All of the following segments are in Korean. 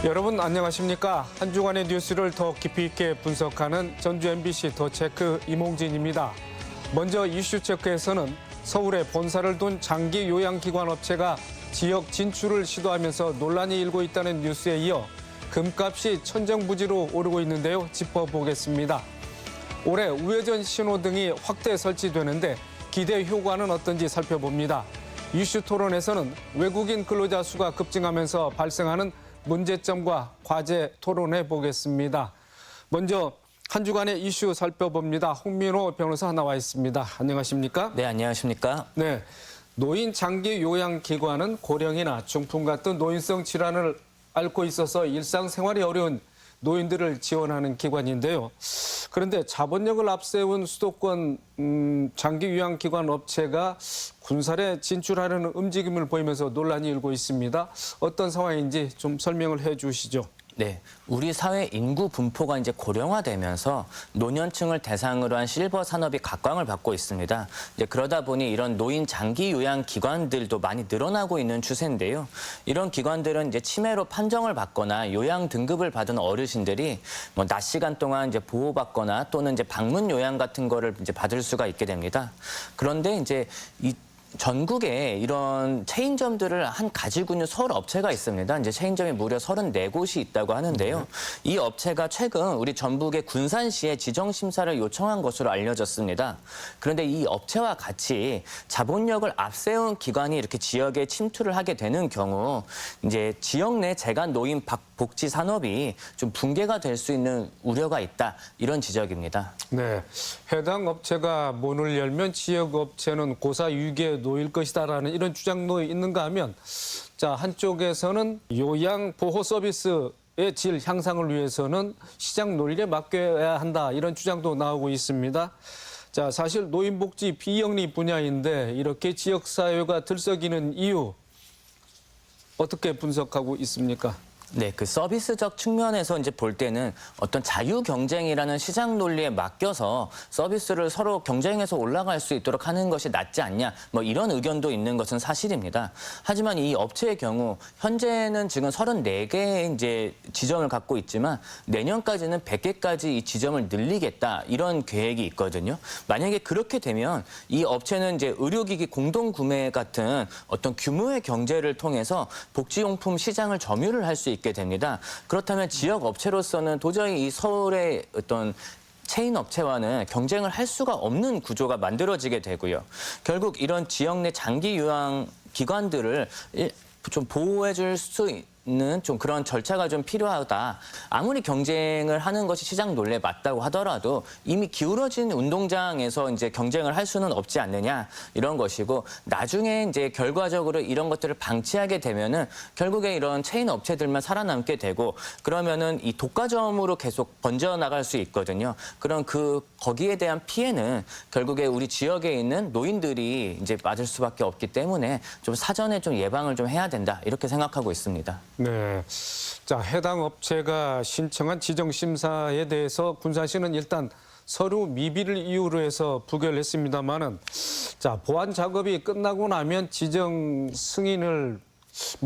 여러분 안녕하십니까? 한 주간의 뉴스를 더 깊이 있게 분석하는 전주 MBC 더 체크 이몽진입니다. 먼저 이슈 체크에서는 서울에 본사를 둔 장기 요양기관 업체가 지역 진출을 시도하면서 논란이 일고 있다는 뉴스에 이어 금값이 천정부지로 오르고 있는데요. 짚어보겠습니다. 올해 우회전 신호등이 확대 설치되는데 기대 효과는 어떤지 살펴봅니다. 이슈 토론에서는 외국인 근로자 수가 급증하면서 발생하는 문제점과 과제 토론해 보겠습니다. 먼저 한 주간의 이슈 살펴봅니다. 홍민호 변호사 나와 있습니다. 안녕하십니까? 네, 안녕하십니까? 네, 노인 장기 요양기관은 고령이나 중풍 같은 노인성 질환을 앓고 있어서 일상생활이 어려운 노인들을 지원하는 기관인데요. 그런데 자본력을 앞세운 수도권 장기 요양기관 업체가 군산에 진출하려는 움직임을 보이면서 논란이 일고 있습니다. 어떤 상황인지 좀 설명을 해 주시죠. 네, 우리 사회 인구 분포가 이제 고령화되면서 노년층을 대상으로 한 실버 산업이 각광을 받고 있습니다. 이제 그러다 보니 이런 노인 장기 요양 기관들도 많이 늘어나고 있는 추세인데요. 이런 기관들은 이제 치매로 판정을 받거나 요양 등급을 받은 어르신들이 낮 시간 동안 이제 보호받거나 또는 이제 방문 요양 같은 거를 이제 받을 수가 있게 됩니다. 그런데 이제 전국에 이런 체인점들을 한 가지고 있는 서울 업체가 있습니다. 이제 체인점이 무려 34곳이 있다고 하는데요. 이 업체가 최근 우리 전북의 군산시에 지정심사를 요청한 것으로 알려졌습니다. 그런데 이 업체와 같이 자본력을 앞세운 기관이 이렇게 지역에 침투를 하게 되는 경우 이제 지역 내 재간 노인 복지 산업이 좀 붕괴가 될 수 있는 우려가 있다. 이런 지적입니다. 네, 해당 업체가 문을 열면 지역 업체는 고사유기에 놓일 것이다라는 이런 주장도 있는가 하면 자 한쪽에서는 요양 보호 서비스의 질 향상을 위해서는 시장 논리에 맡겨야 한다 이런 주장도 나오고 있습니다. 자 사실 노인복지 비영리 분야인데 이렇게 지역사회가 들썩이는 이유 어떻게 분석하고 있습니까? 네, 그 서비스적 측면에서 이제 볼 때는 어떤 자유 경쟁이라는 시장 논리에 맡겨서 서비스를 서로 경쟁해서 올라갈 수 있도록 하는 것이 낫지 않냐, 뭐 이런 의견도 있는 것은 사실입니다. 하지만 이 업체의 경우 현재는 지금 34개의 이제 지점을 갖고 있지만 내년까지는 100개까지 이 지점을 늘리겠다 이런 계획이 있거든요. 만약에 그렇게 되면 이 업체는 이제 의료기기 공동 구매 같은 어떤 규모의 경제를 통해서 복지용품 시장을 점유를 할 수 있게 됩니다. 그렇다면 지역 업체로서는 도저히 이 서울의 어떤 체인 업체와는 경쟁을 할 수가 없는 구조가 만들어지게 되고요. 결국 이런 지역 내 장기 요양 기관들을 좀 보호해 줄 수 있는 좀 그런 절차가 좀 필요하다. 아무리 경쟁을 하는 것이 시장 논리에 맞다고 하더라도 이미 기울어진 운동장에서 이제 경쟁을 할 수는 없지 않느냐 이런 것이고 나중에 이제 결과적으로 이런 것들을 방치하게 되면은 결국에 이런 체인 업체들만 살아남게 되고 그러면은 이 독과점으로 계속 번져나갈 수 있거든요. 그런 거기에 대한 피해는 결국에 우리 지역에 있는 노인들이 이제 맞을 수밖에 없기 때문에 좀 사전에 좀 예방을 좀 해야 된다 이렇게 생각하고 있습니다. 네, 자 해당 업체가 신청한 지정심사에 대해서 군산시는 일단 서류 미비를 이유로 해서 부결했습니다만은 자 보완 작업이 끝나고 나면 지정 승인을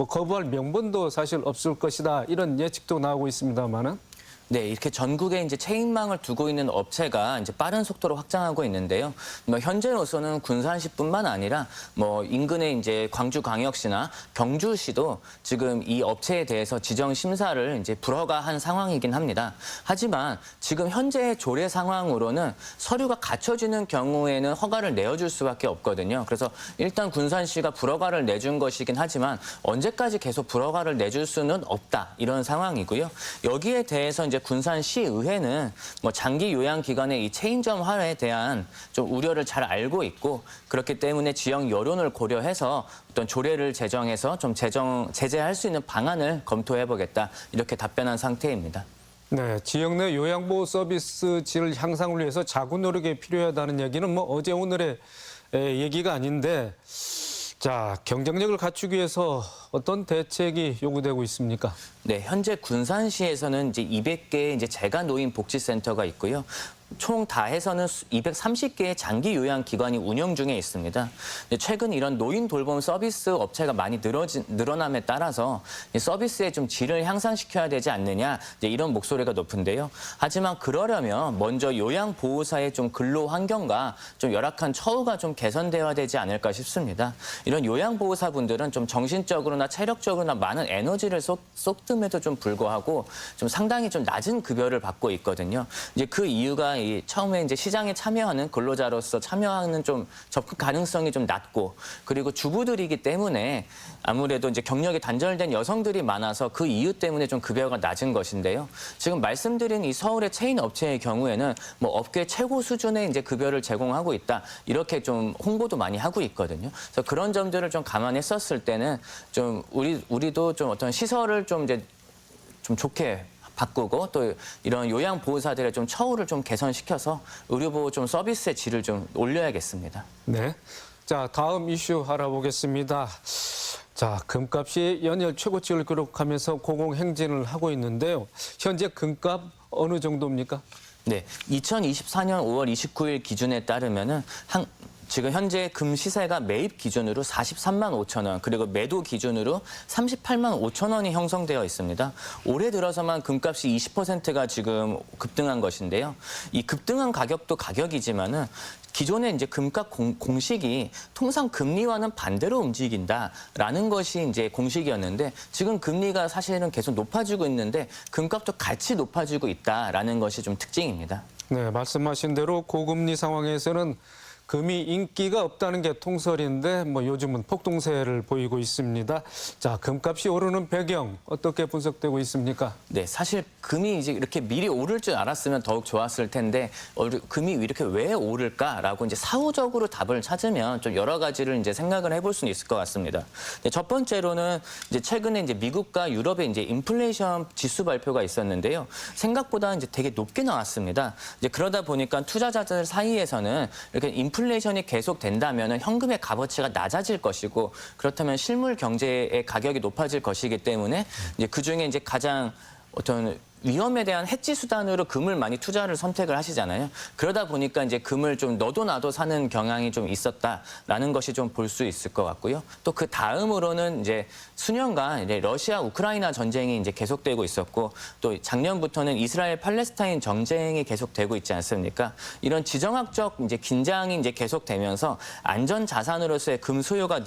거부할 명분도 사실 없을 것이다 이런 예측도 나오고 있습니다만은. 네, 이렇게 전국에 이제 체인망을 두고 있는 업체가 이제 빠른 속도로 확장하고 있는데요. 현재로서는 군산시뿐만 아니라 인근의 이제 광주광역시나 경주시도 지금 이 업체에 대해서 지정 심사를 이제 불허가한 상황이긴 합니다. 하지만 지금 현재의 조례 상황으로는 서류가 갖춰지는 경우에는 허가를 내어줄 수밖에 없거든요. 그래서 일단 군산시가 불허가를 내준 것이긴 하지만 언제까지 계속 불허가를 내줄 수는 없다 이런 상황이고요. 여기에 대해서 이제 군산시의회는 장기 요양기관의 이 체인점화에 대한 좀 우려를 잘 알고 있고 그렇기 때문에 지역 여론을 고려해서 어떤 조례를 제정해서 좀 제재할 수 있는 방안을 검토해보겠다 이렇게 답변한 상태입니다. 네, 지역 내 요양보호 서비스 질 향상을 위해서 자구 노력이 필요하다는 얘기는 어제 오늘의 얘기가 아닌데 자, 경쟁력을 갖추기 위해서 어떤 대책이 요구되고 있습니까? 네, 현재 군산시에서는 이제 200개의 이제 재가 노인 복지센터가 있고요. 총 다 해서는 230개의 장기 요양 기관이 운영 중에 있습니다. 최근 이런 노인 돌봄 서비스 업체가 많이 늘어남에 따라서 서비스의 좀 질을 향상시켜야 되지 않느냐 이런 목소리가 높은데요. 하지만 그러려면 먼저 요양보호사의 좀 근로 환경과 좀 열악한 처우가 좀 개선되어야 되지 않을까 싶습니다. 이런 요양보호사분들은 좀 정신적으로나 체력적으로나 많은 에너지를 쏟음에도 좀 불구하고 좀 상당히 좀 낮은 급여를 받고 있거든요. 이제 그 이유가 처음에 이제 시장에 참여하는 근로자로서 참여하는 좀 접근 가능성이 좀 낮고, 그리고 주부들이기 때문에 아무래도 이제 경력이 단절된 여성들이 많아서 그 이유 때문에 좀 급여가 낮은 것인데요. 지금 말씀드린 이 서울의 체인 업체의 경우에는 뭐 업계 최고 수준의 이제 급여를 제공하고 있다, 이렇게 좀 홍보도 많이 하고 있거든요. 그래서 그런 점들을 좀 감안했었을 때는 좀 우리도 좀 어떤 시설을 좀 이제 좀 좋게 바꾸고, 또 이런 요양보호사들의 좀 처우를 좀 개선시켜서 의료보호 좀 서비스의 질을 좀 올려야겠습니다. 네. 자, 다음 이슈 알아보겠습니다. 자, 금값이 연일 최고치를 기록하면서 고공행진을 하고 있는데요. 현재 금값 어느 정도입니까? 네, 2024년 5월 29일 기준에 따르면은 지금 현재 금 시세가 매입 기준으로 43만 5천 원, 그리고 매도 기준으로 38만 5천 원이 형성되어 있습니다. 올해 들어서만 금값이 20%가 지금 급등한 것인데요. 이 급등한 가격도 가격이지만은 기존에 이제 금값 공식이 통상 금리와는 반대로 움직인다라는 것이 이제 공식이었는데, 지금 금리가 사실은 계속 높아지고 있는데 금값도 같이 높아지고 있다라는 것이 좀 특징입니다. 네, 말씀하신 대로 고금리 상황에서는 금이 인기가 없다는 게 통설인데 뭐 요즘은 폭등세를 보이고 있습니다. 자, 금값이 오르는 배경 어떻게 분석되고 있습니까? 네, 사실 금이 이제 이렇게 미리 오를 줄 알았으면 더욱 좋았을 텐데 금이 이렇게 왜 오를까라고 이제 사후적으로 답을 찾으면 좀 여러 가지를 이제 생각을 해볼 수는 있을 것 같습니다. 네, 첫 번째로는 이제 최근에 이제 미국과 유럽의 이제 인플레이션 지수 발표가 있었는데요. 생각보다 이제 되게 높게 나왔습니다. 이제 그러다 보니까 투자자들 사이에서는 이렇게 인플레이션이 계속된다면 현금의 값어치가 낮아질 것이고, 그렇다면 실물 경제의 가격이 높아질 것이기 때문에 이제 그중에 이제 가장 어떤 위험에 대한 해지 수단으로 금을 많이 투자를 선택을 하시잖아요. 그러다 보니까 이제 금을 좀 너도 나도 사는 경향이 좀 있었다라는 것이 좀 볼 수 있을 것 같고요. 또 그 다음으로는 이제 수년간 이제 러시아 우크라이나 전쟁이 이제 계속되고 있었고, 또 작년부터는 이스라엘 팔레스타인 전쟁이 계속되고 있지 않습니까? 이런 지정학적 이제 긴장이 이제 계속되면서 안전 자산으로서의 금 수요가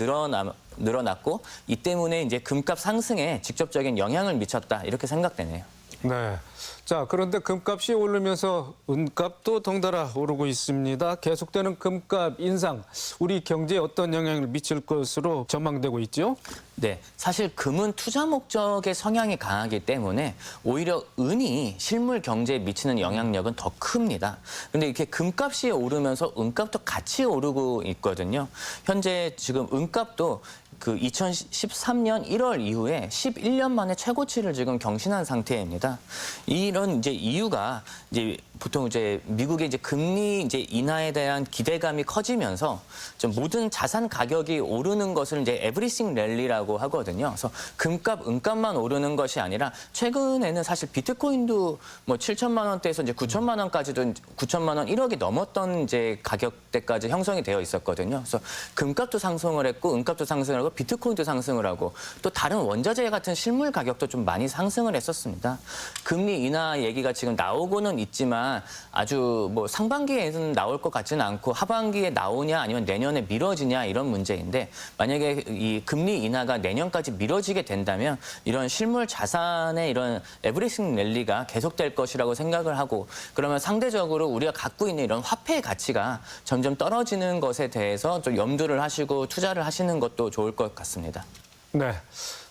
늘어났고, 이 때문에 이제 금값 상승에 직접적인 영향을 미쳤다, 이렇게 생각되네요. 네. 자, 그런데 금값이 오르면서 은값도 덩달아 오르고 있습니다. 계속되는 금값 인상, 우리 경제에 어떤 영향을 미칠 것으로 전망되고 있죠? 네, 사실 금은 투자 목적의 성향이 강하기 때문에 오히려 은이 실물 경제에 미치는 영향력은 더 큽니다. 그런데 이렇게 금값이 오르면서 은값도 같이 오르고 있거든요. 현재 지금 은값도 그 2013년 1월 이후에 11년 만에 최고치를 지금 경신한 상태입니다. 이런 이제 이유가 이제 보통 이제 미국의 이제 금리 이제 인하에 대한 기대감이 커지면서 좀 모든 자산 가격이 오르는 것을 이제 에브리싱 랠리라고 하거든요. 그래서 금값, 은값만 오르는 것이 아니라 최근에는 사실 비트코인도 뭐 7천만 원대에서 이제 9천만 원까지도 9천만 원 1억이 넘었던 이제 가격대까지 형성이 되어 있었거든요. 그래서 금값도 상승을 했고 은값도 상승을 하고 비트코인도 상승을 하고, 또 다른 원자재 같은 실물 가격도 좀 많이 상승을 했었습니다. 금리 인하 얘기가 지금 나오고는 있지만 아주 뭐 상반기에는 나올 것 같지는 않고 하반기에 나오냐 아니면 내년에 미뤄지냐 이런 문제인데, 만약에 이 금리 인하가 내년까지 미뤄지게 된다면 이런 실물 자산의 이런 에브리싱 랠리가 계속될 것이라고 생각을 하고, 그러면 상대적으로 우리가 갖고 있는 이런 화폐의 가치가 점점 떨어지는 것에 대해서 좀 염두를 하시고 투자를 하시는 것도 좋을 것 같습니다. 네.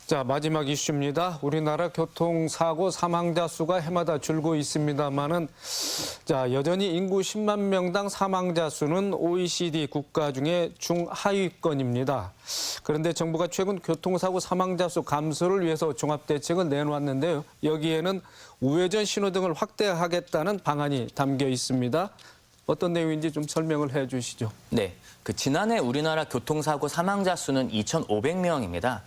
자, 마지막 이슈입니다. 우리나라 교통사고 사망자 수가 해마다 줄고 있습니다만은, 자, 여전히 인구 10만 명당 사망자 수는 OECD 국가 중에 중하위권입니다. 그런데 정부가 최근 교통사고 사망자 수 감소를 위해서 종합대책을 내놓았는데요. 여기에는 우회전 신호등을 확대하겠다는 방안이 담겨 있습니다. 어떤 내용인지 좀 설명을 해 주시죠. 네. 지난해 우리나라 교통사고 사망자 수는 2,500명입니다.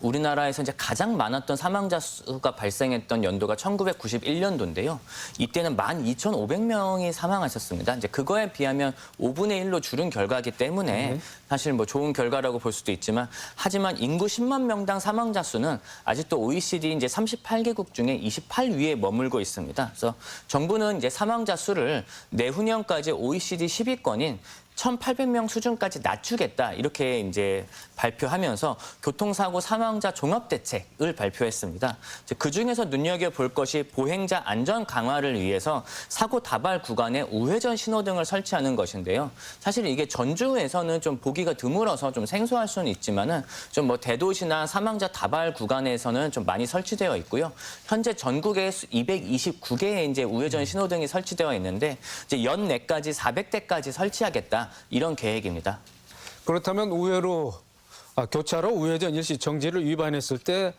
우리나라에서 이제 가장 많았던 사망자 수가 발생했던 연도가 1991년도인데요. 이때는 12,500명이 사망하셨습니다. 이제 그거에 비하면 5분의 1로 줄은 결과이기 때문에 사실 뭐 좋은 결과라고 볼 수도 있지만, 하지만 인구 10만 명당 사망자 수는 아직도 OECD 이제 38개국 중에 28위에 머물고 있습니다. 그래서 정부는 이제 사망자 수를 내후년까지 OECD 10위권인 1,800명 수준까지 낮추겠다, 이렇게 이제 발표하면서 교통사고 사망자 종합대책을 발표했습니다. 그 중에서 눈여겨볼 것이 보행자 안전 강화를 위해서 사고 다발 구간에 우회전 신호등을 설치하는 것인데요. 사실 이게 전주에서는 좀 보기가 드물어서 좀 생소할 수는 있지만은 좀 뭐 대도시나 사망자 다발 구간에서는 좀 많이 설치되어 있고요. 현재 전국에 229개의 이제 우회전 신호등이 설치되어 있는데 이제 연내까지 400대까지 설치하겠다, 이런 계획입니다. 그렇다면 의외로 교차로 우회전 일시 정지를 위반했을 때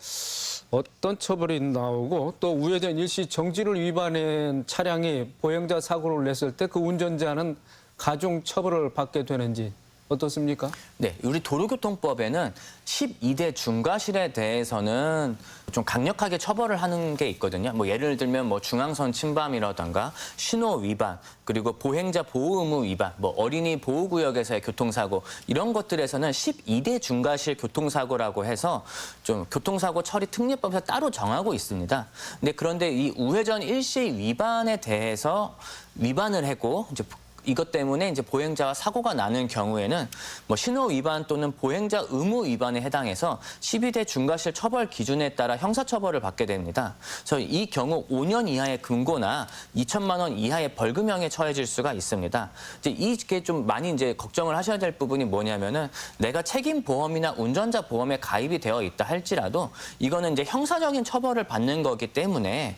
어떤 처벌이 나오고, 또 우회전 일시 정지를 위반한 차량이 보행자 사고를 냈을 때 그 운전자는 가중 처벌을 받게 되는지 어떻습니까? 네, 우리 도로교통법에는 12대 중과실에 대해서는 좀 강력하게 처벌을 하는 게 있거든요. 뭐 예를 들면 뭐 중앙선 침범이라던가 신호 위반, 그리고 보행자 보호 의무 위반, 뭐 어린이 보호구역에서의 교통사고, 이런 것들에서는 12대 중과실 교통사고라고 해서 좀 교통사고 처리 특례법에서 따로 정하고 있습니다. 그런데 이 우회전 일시 위반에 대해서 위반을 하고 이제 이것 때문에 이제 보행자와 사고가 나는 경우에는 뭐 신호 위반 또는 보행자 의무 위반에 해당해서 12대 중과실 처벌 기준에 따라 형사처벌을 받게 됩니다. 그래서 이 경우 5년 이하의 금고나 2천만 원 이하의 벌금형에 처해질 수가 있습니다. 이제 이게 좀 많이 이제 걱정을 하셔야 될 부분이 뭐냐면은, 내가 책임 보험이나 운전자 보험에 가입이 되어 있다 할지라도 이거는 이제 형사적인 처벌을 받는 거기 때문에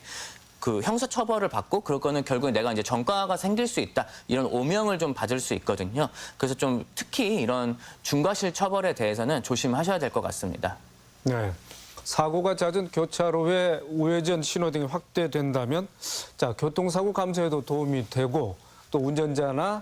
그 형사 처벌을 받고 그럴 거는 결국에 내가 이제 전과가 생길 수 있다, 이런 오명을 좀 받을 수 있거든요. 그래서 좀 특히 이런 중과실 처벌에 대해서는 조심하셔야 될 것 같습니다. 네. 사고가 잦은 교차로에 우회전 신호등이 확대된다면 교통사고 감소에도 도움이 되고, 또 운전자나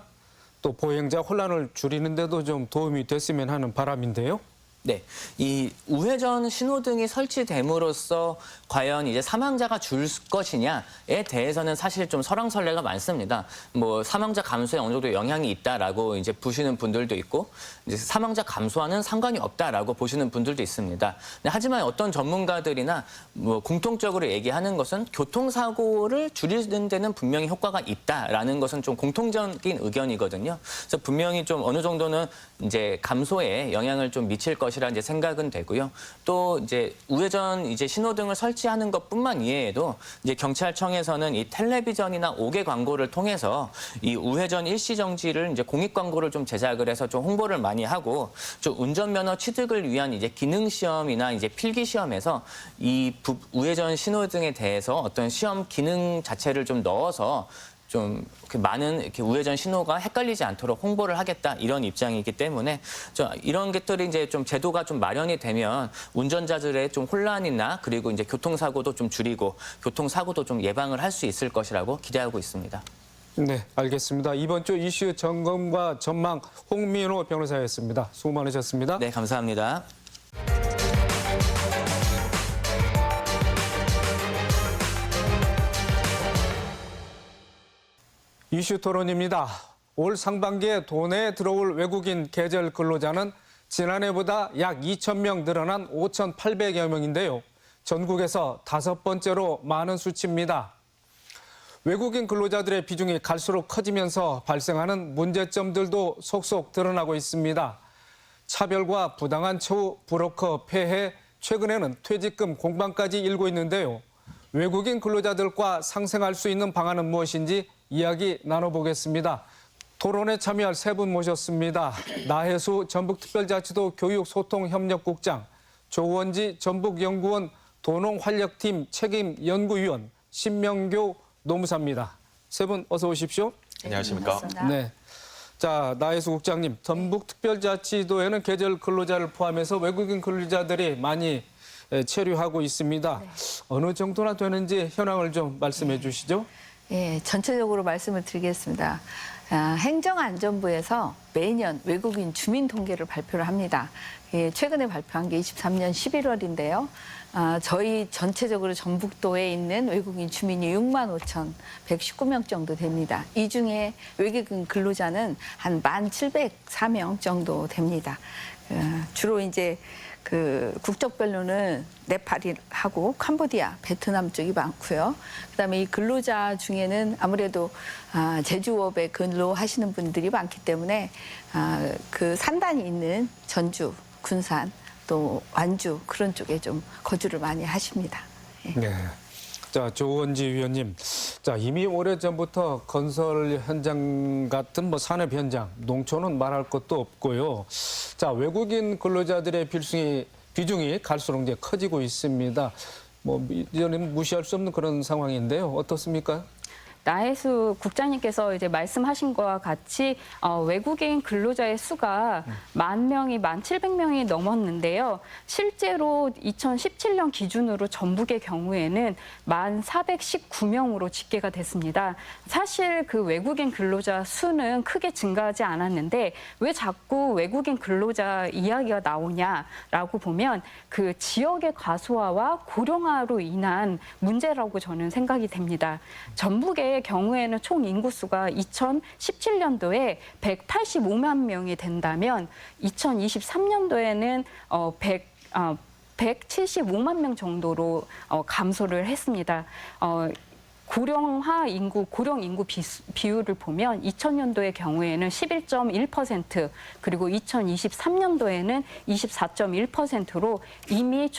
또 보행자 혼란을 줄이는 데도 좀 도움이 됐으면 하는 바람인데요. 네, 이 우회전 신호등이 설치됨으로써 과연 이제 사망자가 줄 것이냐에 대해서는 사실 좀 설왕설래가 많습니다. 뭐 사망자 감소에 어느 정도 영향이 있다라고 이제 보시는 분들도 있고, 이제 사망자 감소와는 상관이 없다라고 보시는 분들도 있습니다. 하지만 어떤 전문가들이나 뭐 공통적으로 얘기하는 것은 교통사고를 줄이는 데는 분명히 효과가 있다라는 것은 좀 공통적인 의견이거든요. 그래서 분명히 좀 어느 정도는 이제 감소에 영향을 좀 미칠 것이라 이제 생각은 되고요. 또 이제 우회전 이제 신호등을 설치하는 것뿐만 이외에도 이제 경찰청에서는 이 텔레비전이나 5개 광고를 통해서 이 우회전 일시 정지를 이제 공익 광고를 좀 제작을 해서 좀 홍보를 많이 하고, 좀 운전면허 취득을 위한 이제 기능 시험이나 이제 필기 시험에서 이 우회전 신호등에 대해서 어떤 시험 기능 자체를 좀 넣어서 좀 많은 이렇게 우회전 신호가 헷갈리지 않도록 홍보를 하겠다, 이런 입장이기 때문에 이런 것들이 이제 좀 제도가 좀 마련이 되면 운전자들의 좀 혼란이나 그리고 이제 교통사고도 좀 줄이고 교통사고도 좀 예방을 할 수 있을 것이라고 기대하고 있습니다. 네, 알겠습니다. 이번 주 이슈 점검과 전망, 홍민호 변호사였습니다. 수고 많으셨습니다. 네, 감사합니다. 이슈 토론입니다. 올 상반기에 도내에 들어올 외국인 계절 근로자는 지난해보다 약 2,000명 늘어난 5,800여 명인데요. 전국에서 5번째로 많은 수치입니다. 외국인 근로자들의 비중이 갈수록 커지면서 발생하는 문제점들도 속속 드러나고 있습니다. 차별과 부당한 처우, 브로커 폐해, 최근에는 퇴직금 공방까지 일고 있는데요. 외국인 근로자들과 상생할 수 있는 방안은 무엇인지 이야기 나눠보겠습니다. 토론에 참여할 세 분 모셨습니다. 나혜수 전북특별자치도 교육소통협력국장, 조원지 전북연구원 도농활력팀 책임연구위원, 신명교 노무사입니다. 세 분 어서 오십시오. 안녕하십니까. 네. 자, 나혜수 국장님, 전북특별자치도에는 계절 근로자를 포함해서 외국인 근로자들이 많이 체류하고 있습니다. 네. 어느 정도나 되는지 현황을 좀 말씀해 주시죠. 예, 전체적으로 말씀을 드리겠습니다. 행정안전부에서 매년 외국인 주민 통계를 발표를 합니다. 최근에 발표한 게 23년 11월인데요. 저희 전체적으로 전북도에 있는 외국인 주민이 6만 5,119명 정도 됩니다. 이 중에 외국인 근로자는 한 1,704명 정도 됩니다. 주로 이제 그 국적별로는 네팔하고 캄보디아, 베트남 쪽이 많고요. 그다음에 이 근로자 중에는 아무래도 제조업에 근로하시는 분들이 많기 때문에 그 산단이 있는 전주, 군산, 또 완주 그런 쪽에 좀 거주를 많이 하십니다. 네. 자, 조원지 위원님. 자, 이미 오래전부터 건설 현장 같은 산업 현장, 농촌은 말할 것도 없고요. 자, 외국인 근로자들의 비중이 갈수록 이제 커지고 있습니다. 이제는 무시할 수 없는 그런 상황인데요. 어떻습니까? 나혜수 국장님께서 이제 말씀하신 것과 같이 외국인 근로자의 수가 1,700명이 넘었는데요. 실제로 2017년 기준으로 전북의 경우에는 1,419명으로 집계가 됐습니다. 사실 그 외국인 근로자 수는 크게 증가하지 않았는데 왜 자꾸 외국인 근로자 이야기가 나오냐라고 보면 그 지역의 과소화와 고령화로 인한 문제라고 저는 생각이 됩니다. 전북의 경우에는 총 인구수가 2017년도에 185만 명이 된다면 2023년도에는 175만 명 정도로 감소를 했습니다. 고령 인구 비율을 보면 2000년도의 경우에는 11.1%, 그리고 2023년도에는 24.1%로 이미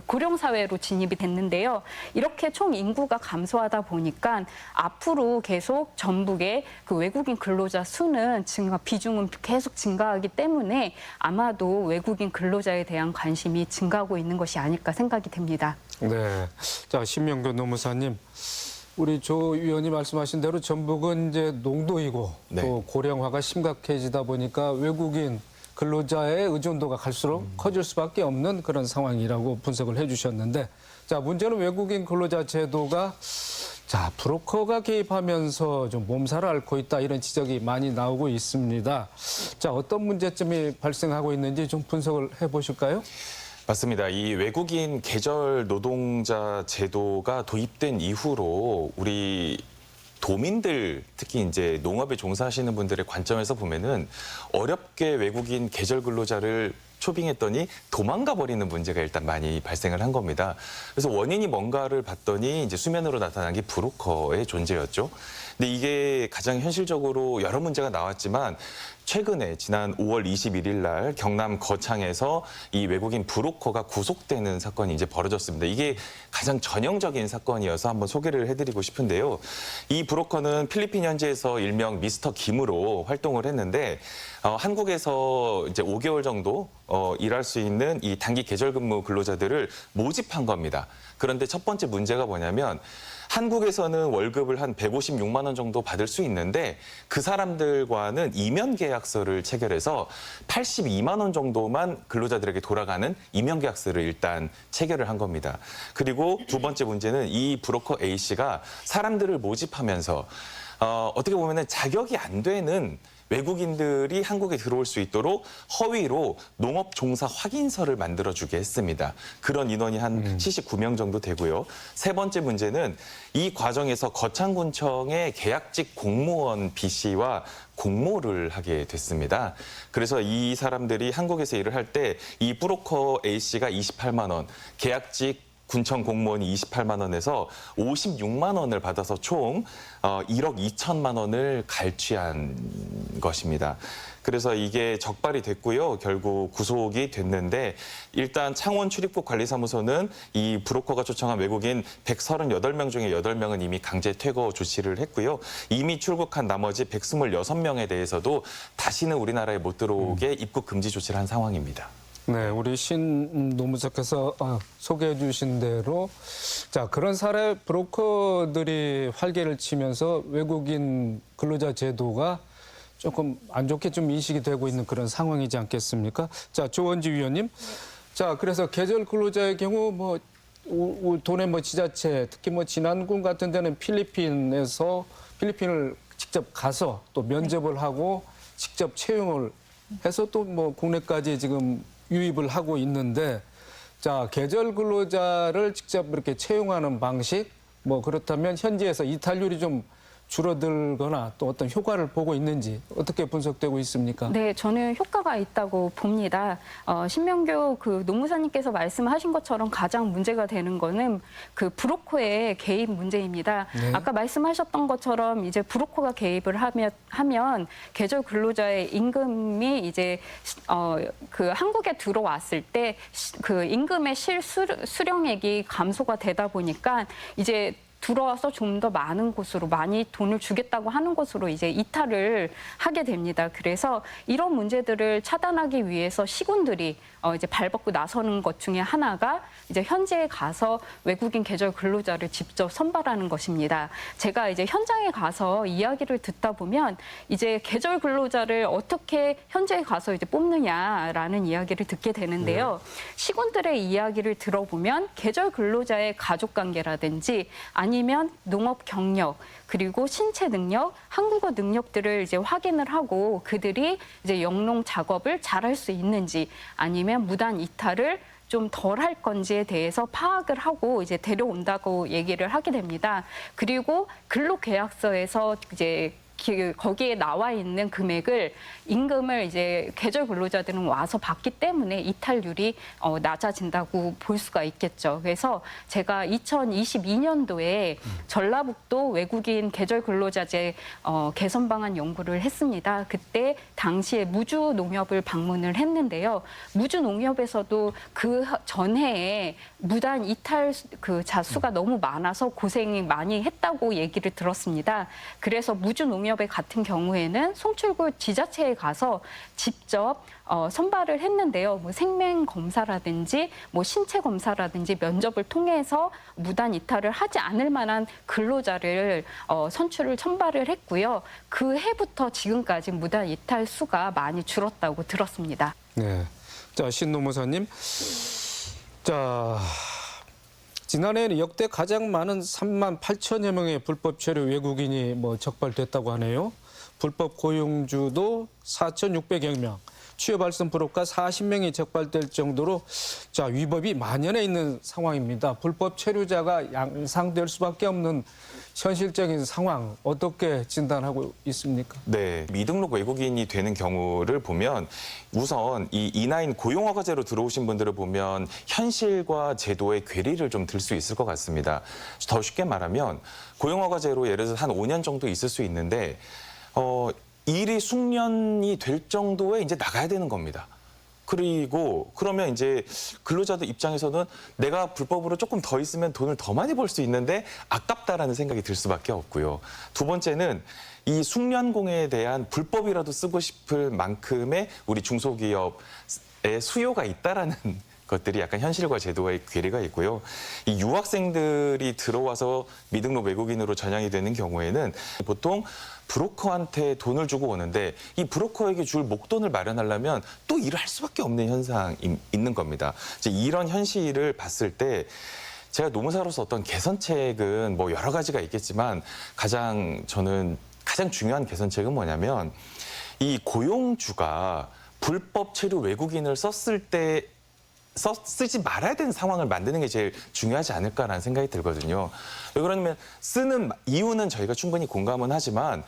고령 사회로 진입이 됐는데요. 이렇게 총 인구가 감소하다 보니까 앞으로 계속 전북의 그 외국인 근로자 수는 비중은 계속 증가하기 때문에 아마도 외국인 근로자에 대한 관심이 증가하고 있는 것이 아닐까 생각이 됩니다. 네. 자, 신명교 노무사님. 우리 조 위원이 말씀하신 대로 전북은 이제 농도이고 네. 또 고령화가 심각해지다 보니까 외국인 근로자의 의존도가 갈수록 커질 수밖에 없는 그런 상황이라고 분석을 해주셨는데, 자, 문제는 외국인 근로자 제도가 브로커가 개입하면서 좀 몸살을 앓고 있다, 이런 지적이 많이 나오고 있습니다. 자, 어떤 문제점이 발생하고 있는지 좀 분석을 해보실까요? 맞습니다. 이 외국인 계절 노동자 제도가 도입된 이후로 우리 도민들, 특히 이제 농업에 종사하시는 분들의 관점에서 보면은 어렵게 외국인 계절 근로자를 초빙했더니 도망가 버리는 문제가 일단 많이 발생을 한 겁니다. 그래서 원인이 뭔가를 봤더니 이제 수면으로 나타난 게 브로커의 존재였죠. 근데 이게 가장 현실적으로 여러 문제가 나왔지만 최근에 지난 5월 21일 날 경남 거창에서 이 외국인 브로커가 구속되는 사건이 이제 벌어졌습니다. 이게 가장 전형적인 사건이어서 한번 소개를 해드리고 싶은데요. 이 브로커는 필리핀 현지에서 일명 미스터 김으로 활동을 했는데 한국에서 이제 5개월 정도 일할 수 있는 이 단기 계절 근무 근로자들을 모집한 겁니다. 그런데 첫 번째 문제가 뭐냐면 한국에서는 월급을 한 156만 원 정도 받을 수 있는데 그 사람들과는 이면 계약서를 체결해서 82만 원 정도만 근로자들에게 돌아가는 이면 계약서를 일단 체결을 한 겁니다. 그리고 두 번째 문제는 이 브로커 A씨가 사람들을 모집하면서 어떻게 보면은 자격이 안 되는 외국인들이 한국에 들어올 수 있도록 허위로 농업 종사 확인서를 만들어주게 했습니다. 그런 인원이 한 79명 정도 되고요. 세 번째 문제는 이 과정에서 거창군청의 계약직 공무원 B씨와 공모를 하게 됐습니다. 그래서 이 사람들이 한국에서 일을 할 때 이 브로커 A씨가 28만 원, 계약직 군청 공무원이 28만 원에서 56만 원을 받아서 총 1억 2천만 원을 갈취한 것입니다. 그래서 이게 적발이 됐고요. 결국 구속이 됐는데 일단 창원 출입국 관리사무소는 이 브로커가 초청한 외국인 138명 중에 8명은 이미 강제 퇴거 조치를 했고요. 이미 출국한 나머지 126명에 대해서도 다시는 우리나라에 못 들어오게 입국 금지 조치를 한 상황입니다. 네, 우리 신 노무사께서 소개해 주신 대로 그런 사례 브로커들이 활개를 치면서 외국인 근로자 제도가 조금 안 좋게 좀 인식이 되고 있는 그런 상황이지 않겠습니까? 자, 조원지 위원님. 자, 그래서 계절 근로자의 경우 도내 지자체, 특히 진안군 같은 데는 필리핀을 직접 가서 또 면접을 하고 직접 채용을 해서 또 뭐 국내까지 지금 유입을 하고 있는데 자, 계절 근로자를 직접 이렇게 채용하는 방식 뭐 그렇다면 현지에서 이탈률이 좀 줄어들거나 또 어떤 효과를 보고 있는지 어떻게 분석되고 있습니까? 네, 저는 효과가 있다고 봅니다. 신명교 그 노무사님께서 말씀하신 것처럼 가장 문제가 되는 거는 그 브로커의 개입 문제입니다. 네. 아까 말씀하셨던 것처럼 이제 브로커가 개입을 하면 계절 근로자의 임금이 이제 그 한국에 들어왔을 때 그 임금의 수령액이 감소가 되다 보니까 이제 들어와서 좀 더 많은 곳으로 많이 돈을 주겠다고 하는 곳으로 이제 이탈을 하게 됩니다. 그래서 이런 문제들을 차단하기 위해서 시군들이 이제 발벗고 나서는 것 중에 하나가 이제 현지에 가서 외국인 계절 근로자를 직접 선발하는 것입니다. 제가 이제 현장에 가서 이야기를 듣다 보면 이제 계절 근로자를 어떻게 현지에 가서 이제 뽑느냐라는 이야기를 듣게 되는데요. 시군들의 이야기를 들어보면 계절 근로자의 가족 관계라든지 아니면 농업 경력 그리고 신체 능력, 한국어 능력들을 이제 확인을 하고 그들이 이제 영농 작업을 잘할 수 있는지 아니면 무단 이탈을 좀 덜 할 건지에 대해서 파악을 하고 이제 데려온다고 얘기를 하게 됩니다. 그리고 근로계약서에서 이제 거기에 나와 있는 금액을 임금을 이제 계절 근로자들은 와서 받기 때문에 이탈률이 낮아진다고 볼 수가 있겠죠. 그래서 제가 2022년도에 전라북도 외국인 계절 근로자제 개선 방안 연구를 했습니다. 그때 당시에 무주 농협을 방문을 했는데요. 무주 농협에서도 그 전해에 무단 이탈 그 자수가 너무 많아서 고생이 많이 했다고 얘기를 들었습니다. 그래서 무주 농협 같은 경우에는 송출구 지자체에 가서 직접 선발을 했는데요. 뭐 생명 검사라든지 뭐 신체 검사라든지 면접을 통해서 무단 이탈을 하지 않을 만한 근로자를 선출을 선발을 했고요. 그 해부터 지금까지 무단 이탈 수가 많이 줄었다고 들었습니다. 네. 자, 신노무사님. 자, 지난해에는 역대 가장 많은 3만 8천여 명의 불법 체류 외국인이 적발됐다고 하네요. 불법 고용주도 4,600여 명, 취업 알선 브로커 40명이 적발될 정도로 자, 위법이 만연해 있는 상황입니다. 불법 체류자가 양상될 수밖에 없는 현실적인 상황 어떻게 진단하고 있습니까? 네, 미등록 외국인이 되는 경우를 보면 우선 이 E9 고용허가제로 들어오신 분들을 보면 현실과 제도의 괴리를 좀 들 수 있을 것 같습니다. 더 쉽게 말하면 고용허가제로 예를 들어서 한 5년 정도 있을 수 있는데 일이 숙련이 될 정도에 이제 나가야 되는 겁니다. 그리고 그러면 이제 근로자들 입장에서는 내가 불법으로 조금 더 있으면 돈을 더 많이 벌 수 있는데 아깝다라는 생각이 들 수밖에 없고요. 두 번째는 이 숙련공에 대한 불법이라도 쓰고 싶을 만큼의 우리 중소기업의 수요가 있다라는 것들이 약간 현실과 제도의 괴리가 있고요. 이 유학생들이 들어와서 미등록 외국인으로 전향이 되는 경우에는 보통 브로커한테 돈을 주고 오는데 이 브로커에게 줄 목돈을 마련하려면 또 일을 할 수밖에 없는 현상이 있는 겁니다. 이제 이런 현실을 봤을 때 제가 노무사로서 어떤 개선책은 뭐 여러 가지가 있겠지만 저는 가장 중요한 개선책은 뭐냐면 이 고용주가 불법 체류 외국인을 쓰지 말아야 되는 상황을 만드는 게 제일 중요하지 않을까라는 생각이 들거든요. 왜 그러냐면 쓰는 이유는 저희가 충분히 공감은 하지만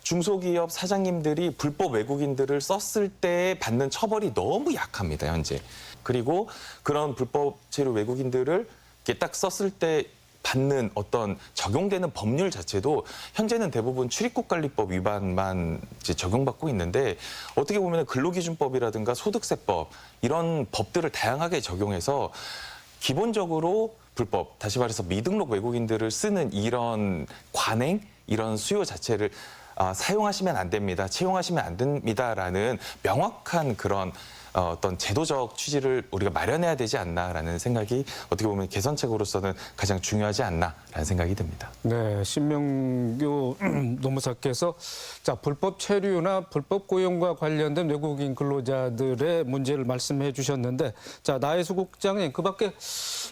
중소기업 사장님들이 불법 외국인들을 썼을 때 받는 처벌이 너무 약합니다, 현재. 그리고 그런 불법 체류 외국인들을 이렇게 딱 썼을 때 받는 어떤 적용되는 법률 자체도 현재는 대부분 출입국관리법 위반만 이제 적용받고 있는데 어떻게 보면 근로기준법이라든가 소득세법 이런 법들을 다양하게 적용해서 기본적으로 불법, 다시 말해서 미등록 외국인들을 쓰는 이런 관행, 이런 수요 자체를 사용하시면 안 됩니다, 채용하시면 안 됩니다라는 명확한 그런 어떤 제도적 취지를 우리가 마련해야 되지 않나라는 생각이 어떻게 보면 개선책으로서는 가장 중요하지 않나라는 생각이 듭니다. 네, 신명교 노무사께서 자, 불법 체류나 불법 고용과 관련된 외국인 근로자들의 문제를 말씀해 주셨는데 자, 나혜수 국장님 그밖에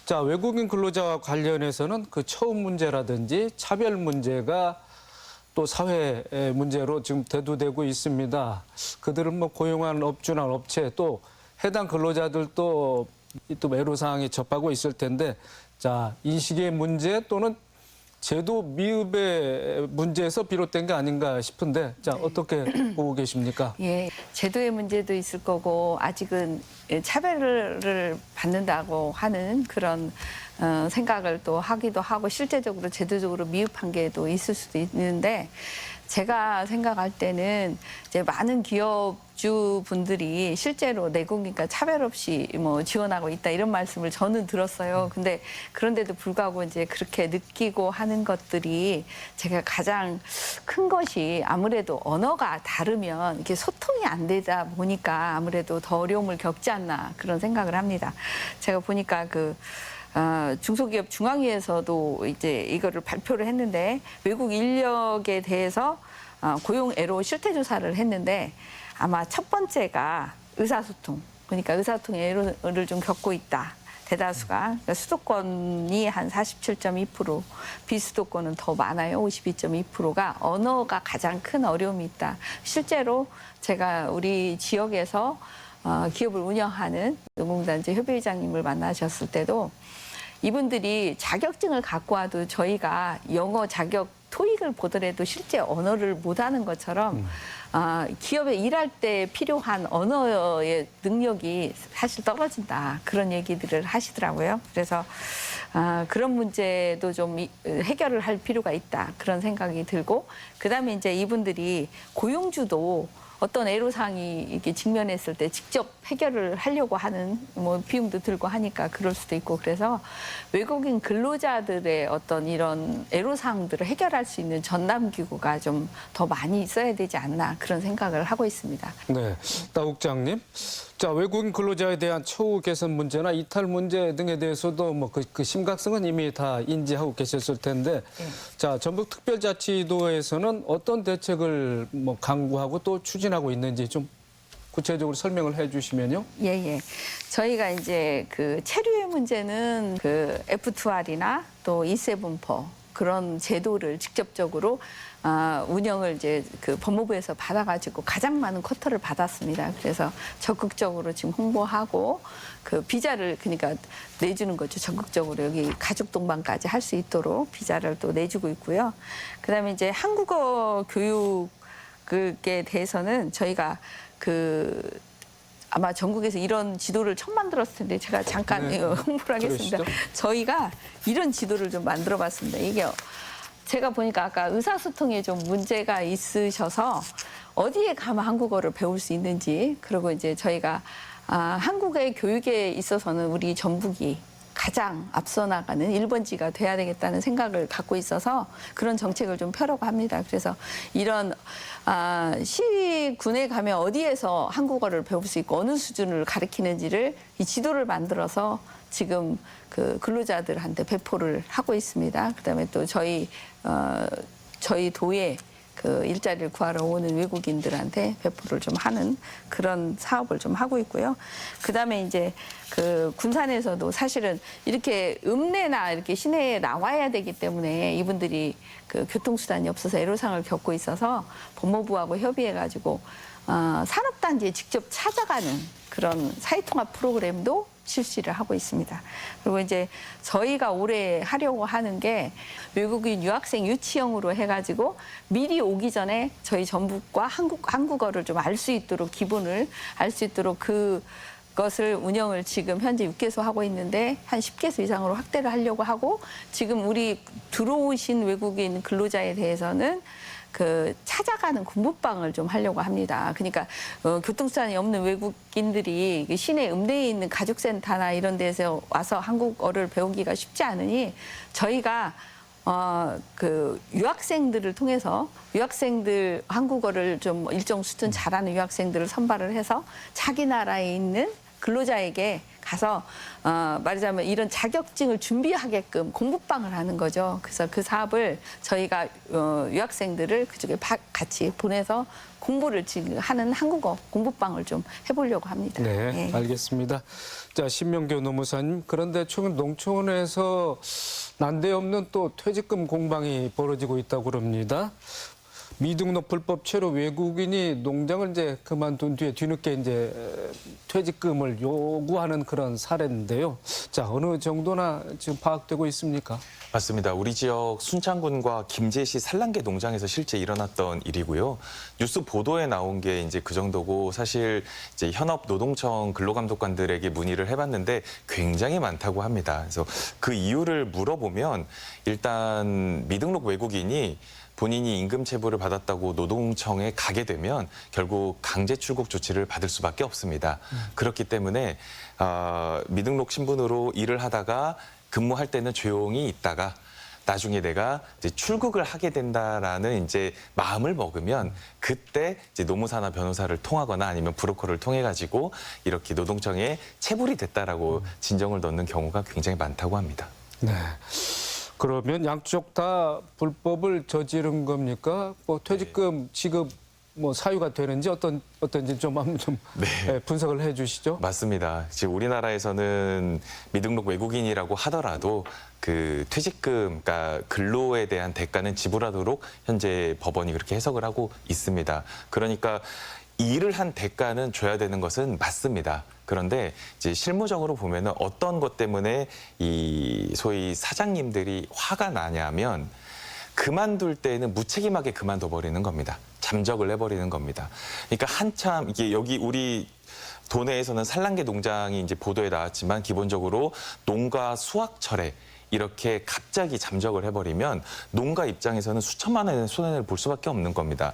자, 외국인 근로자와 관련해서는 그 처우 문제라든지 차별 문제가 또 사회 문제로 지금 대두되고 있습니다. 그들은 뭐 고용한 업주나 업체 또 해당 근로자들도 또 애로사항에 접하고 있을 텐데 자, 인식의 문제 또는 제도 미흡의 문제에서 비롯된 게 아닌가 싶은데 자, 어떻게 보고 계십니까? 예, 제도의 문제도 있을 거고 아직은 차별을 받는다고 하는 그런 생각을 또 하기도 하고 실제적으로 제도적으로 미흡한 게 또 있을 수도 있는데 제가 생각할 때는 이제 많은 기업주 분들이 실제로 내국인과 차별 없이 뭐 지원하고 있다 이런 말씀을 저는 들었어요. 근데 그런데도 불구하고 이제 그렇게 느끼고 하는 것들이 제가 가장 큰 것이 아무래도 언어가 다르면 이렇게 소통이 안 되다 보니까 아무래도 더 어려움을 겪지 않나 그런 생각을 합니다. 제가 보니까 중소기업 중앙위에서도 이제 이거를 발표를 했는데 외국 인력에 대해서 고용 애로 실태 조사를 했는데 아마 첫 번째가 의사소통. 그러니까 의사소통 애로를 좀 겪고 있다. 대다수가. 그러니까 수도권이 한 47.2%, 비수도권은 더 많아요. 52.2%가 언어가 가장 큰 어려움이 있다. 실제로 제가 우리 지역에서 기업을 운영하는 노동단체 협의회장님을 만나셨을 때도 이분들이 자격증을 갖고 와도 저희가 영어 자격 토익을 보더라도 실제 언어를 못하는 것처럼 기업에 일할 때 필요한 언어의 능력이 사실 떨어진다. 그런 얘기들을 하시더라고요. 그래서 그런 문제도 좀 해결을 할 필요가 있다. 그런 생각이 들고 그다음에 이제 이분들이 고용주도 어떤 애로사항이 이렇게 직면했을 때 직접 해결을 하려고 하는 뭐 비용도 들고 하니까 그럴 수도 있고 그래서 외국인 근로자들의 어떤 이런 애로사항들을 해결할 수 있는 전담기구가 좀 더 많이 있어야 되지 않나 그런 생각을 하고 있습니다. 네, 따 국장님. 자, 외국인 근로자에 대한 처우 개선 문제나 이탈 문제 등에 대해서도 뭐 그 심각성은 이미 다 인지하고 계셨을 텐데, 자, 전북특별자치도에서는 어떤 대책을 뭐 강구하고 또 추진하고 있는지 좀 구체적으로 설명을 해주시면요. 예. 저희가 이제 그 체류의 문제는 그 F2R이나 또 E7포 그런 제도를 직접적으로 운영을 이제 그 법무부에서 받아가지고 가장 많은 쿼터를 받았습니다. 그래서 적극적으로 지금 홍보하고 그 비자를 그러니까 내주는 거죠. 적극적으로 여기 가족 동반까지 할 수 있도록 비자를 또 내주고 있고요. 그다음에 이제 한국어 교육에 대해서는 저희가 아마 전국에서 이런 지도를 처음 만들었을 텐데 제가 잠깐 홍보를 하겠습니다. 그러시죠? 저희가 이런 지도를 좀 만들어 봤습니다. 이게 제가 보니까 아까 의사소통에 좀 문제가 있으셔서 어디에 가면 한국어를 배울 수 있는지 그리고 이제 저희가 한국의 교육에 있어서는 우리 전북이 가장 앞서 나가는 1번지가 돼야 되겠다는 생각을 갖고 있어서 그런 정책을 좀 펴려고 합니다. 그래서 이런 시군에 가면 어디에서 한국어를 배울 수 있고 어느 수준을 가르치는지를 이 지도를 만들어서 지금 그 근로자들한테 배포를 하고 있습니다. 그다음에 또 저희 도에 그 일자리를 구하러 오는 외국인들한테 배포를 좀 하는 그런 사업을 좀 하고 있고요. 그다음에 이제 그 군산에서도 사실은 이렇게 읍내나 이렇게 시내에 나와야 되기 때문에 이분들이 그 교통수단이 없어서 애로사항을 겪고 있어서 법무부하고 협의해가지고 산업단지에 직접 찾아가는 그런 사회통합 프로그램도 실시를 하고 있습니다. 그리고 이제 저희가 올해 하려고 하는 게 외국인 유학생 유치형으로 해가지고 미리 오기 전에 저희 전북과 한국어를 좀 알 수 있도록 기본을 알 수 있도록 그것을 운영을 지금 현재 6개소 하고 있는데 한 10개소 이상으로 확대를 하려고 하고 지금 우리 들어오신 외국인 근로자에 대해서는 그 찾아가는 공부방을 좀 하려고 합니다. 그러니까 교통수단이 없는 외국인들이 시내 읍내에 있는 가족센터나 이런 데서 와서 한국어를 배우기가 쉽지 않으니 저희가 그 유학생들을 통해서 유학생들 한국어를 좀 일정 수준 잘하는 유학생들을 선발을 해서 자기 나라에 있는 근로자에게 가서 말하자면 이런 자격증을 준비하게끔 공부방을 하는 거죠. 그래서 그 사업을 저희가 유학생들을 그쪽에 같이 보내서 공부를 지금 하는 한국어 공부방을 좀 해보려고 합니다. 네, 알겠습니다. 자, 신명교 노무사님. 그런데 최근 농촌에서 난데없는 또 퇴직금 공방이 벌어지고 있다고 그럽니다. 미등록 불법 체류 외국인이 농장을 이제 그만둔 뒤에 뒤늦게 이제 퇴직금을 요구하는 그런 사례인데요. 자, 어느 정도나 지금 파악되고 있습니까? 맞습니다. 우리 지역 순창군과 김제시 산란계 농장에서 실제 일어났던 일이고요. 뉴스 보도에 나온 게 이제 그 정도고 사실 이제 현업 노동청 근로감독관들에게 문의를 해봤는데 굉장히 많다고 합니다. 그래서 그 이유를 물어보면 일단 미등록 외국인이 본인이 임금 체불을 받았다고 노동청에 가게 되면 결국 강제 출국 조치를 받을 수밖에 없습니다. 그렇기 때문에 미등록 신분으로 일을 하다가 근무할 때는 조용히 있다가 나중에 내가 이제 출국을 하게 된다라는 이제 마음을 먹으면 그때 이제 노무사나 변호사를 통하거나 아니면 브로커를 통해 가지고 이렇게 노동청에 체불이 됐다라고 진정을 넣는 경우가 굉장히 많다고 합니다. 네. 그러면 양쪽 다 불법을 저지른 겁니까? 뭐 퇴직금 지급 뭐 사유가 되는지 어떤지 좀 한번 좀 분석을 해주시죠. 맞습니다. 지금 우리나라에서는 미등록 외국인이라고 하더라도 그 퇴직금, 그러니까 근로에 대한 대가는 지불하도록 현재 법원이 그렇게 해석을 하고 있습니다. 그러니까 일을 한 대가는 줘야 되는 것은 맞습니다. 그런데 이제 실무적으로 보면은 어떤 것 때문에 이 소위 사장님들이 화가 나냐면 그만둘 때는 무책임하게 그만둬 버리는 겁니다. 잠적을 해버리는 겁니다. 그러니까 한참 이게 여기 우리 도내에서는 산란계 농장이 이제 보도에 나왔지만 기본적으로 농가 수확철에 이렇게 갑자기 잠적을 해버리면 농가 입장에서는 수천만 원의 손해를 볼 수밖에 없는 겁니다.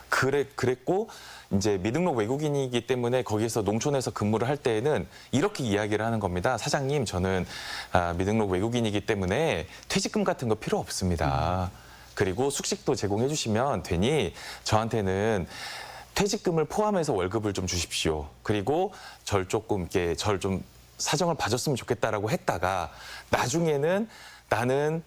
그랬고 이제 미등록 외국인이기 때문에 거기서 농촌에서 근무를 할 때에는 이렇게 이야기를 하는 겁니다. 사장님, 저는 미등록 외국인이기 때문에 퇴직금 같은 거 필요 없습니다. 그리고 숙식도 제공해 주시면 되니 저한테는 퇴직금을 포함해서 월급을 좀 주십시오. 그리고 절 좀 사정을 봐줬으면 좋겠다라고 했다가 나중에는 나는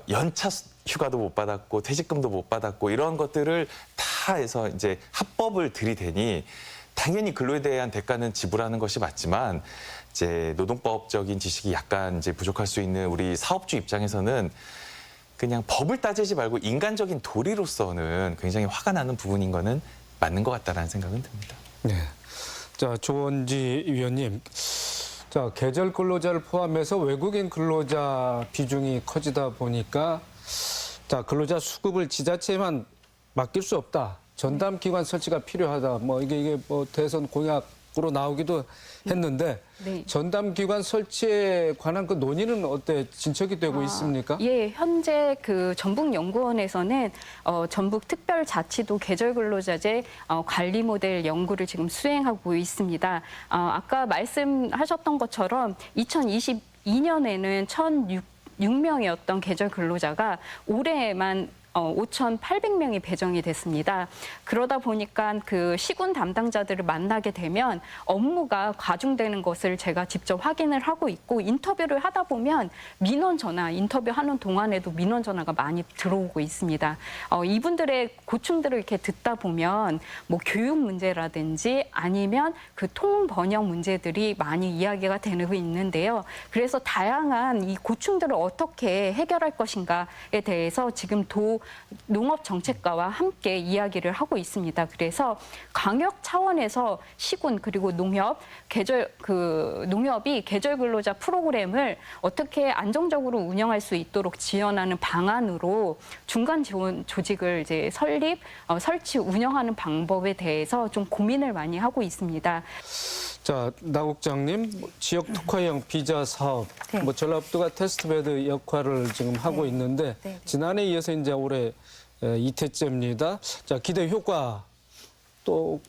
연차 휴가도 못 받았고 퇴직금도 못 받았고 이런 것들을 다 해서 이제 합법을 들이대니 당연히 근로에 대한 대가는 지불하는 것이 맞지만 이제 노동법적인 지식이 약간 이제 부족할 수 있는 우리 사업주 입장에서는 그냥 법을 따지지 말고 인간적인 도리로서는 굉장히 화가 나는 부분인 거는 맞는 것 같다라는 생각은 듭니다. 네. 자, 조원지 위원님. 자, 계절 근로자를 포함해서 외국인 근로자 비중이 커지다 보니까 자, 근로자 수급을 지자체에만 맡길 수 없다. 전담 기관 설치가 필요하다. 뭐 이게 뭐 대선 공약으로 나오기도 했는데 네. 전담 기관 설치에 관한 그 논의는 어때 진척이 되고 있습니까? 예, 현재 그 전북연구원에서는 전북 특별자치도 계절근로자재 관리 모델 연구를 지금 수행하고 있습니다. 아까 말씀하셨던 것처럼 2022년에는 1,006명이었던 계절근로자가 올해에만 5,800명이 배정이 됐습니다. 그러다 보니까 그 시군 담당자들을 만나게 되면 업무가 과중되는 것을 제가 직접 확인을 하고 있고 인터뷰를 하다 보면 민원 전화, 인터뷰하는 동안에도 민원 전화가 많이 들어오고 있습니다. 이분들의 고충들을 이렇게 듣다 보면 뭐 교육 문제라든지 아니면 그 통번역 문제들이 많이 이야기가 되고 있는데요. 그래서 다양한 이 고충들을 어떻게 해결할 것인가에 대해서 지금 농업정책과와 함께 이야기를 하고 있습니다. 그래서 광역 차원에서 시군 그리고 농협이 계절 근로자 프로그램을 어떻게 안정적으로 운영할 수 있도록 지원하는 방안으로 중간 지원 조직을 이제 설치, 운영하는 방법에 대해서 좀 고민을 많이 하고 있습니다. 자, 나 국장님, 지역 특화형 비자 사업, 네. 뭐 전라북도가 테스트베드 역할을 지금 하고 있는데 네. 지난해에 이어서 이제 올해 2태째입니다. 자, 기대 효과 또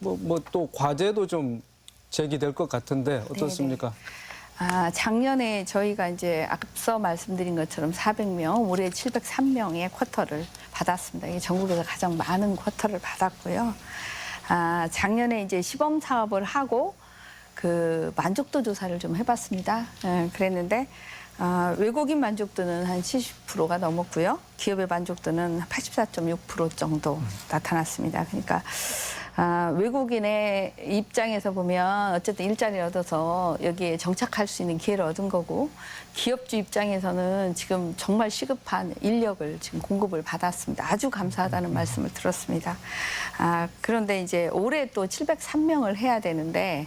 또 과제도 좀 제기될 것 같은데 어떻습니까? 작년에 저희가 이제 앞서 말씀드린 것처럼 400명, 올해 703명의 쿼터를 받았습니다. 이게 전국에서 가장 많은 쿼터를 받았고요. 작년에 이제 시범 사업을 하고 그 만족도 조사를 좀 해봤습니다. 그랬는데 외국인 만족도는 한 70%가 넘었고요. 기업의 만족도는 84.6% 정도 나타났습니다. 그러니까 외국인의 입장에서 보면 어쨌든 일자리를 얻어서 여기에 정착할 수 있는 기회를 얻은 거고 기업주 입장에서는 지금 정말 시급한 인력을 지금 공급을 받았습니다. 아주 감사하다는 말씀을 들었습니다. 그런데 이제 올해 또 703명을 해야 되는데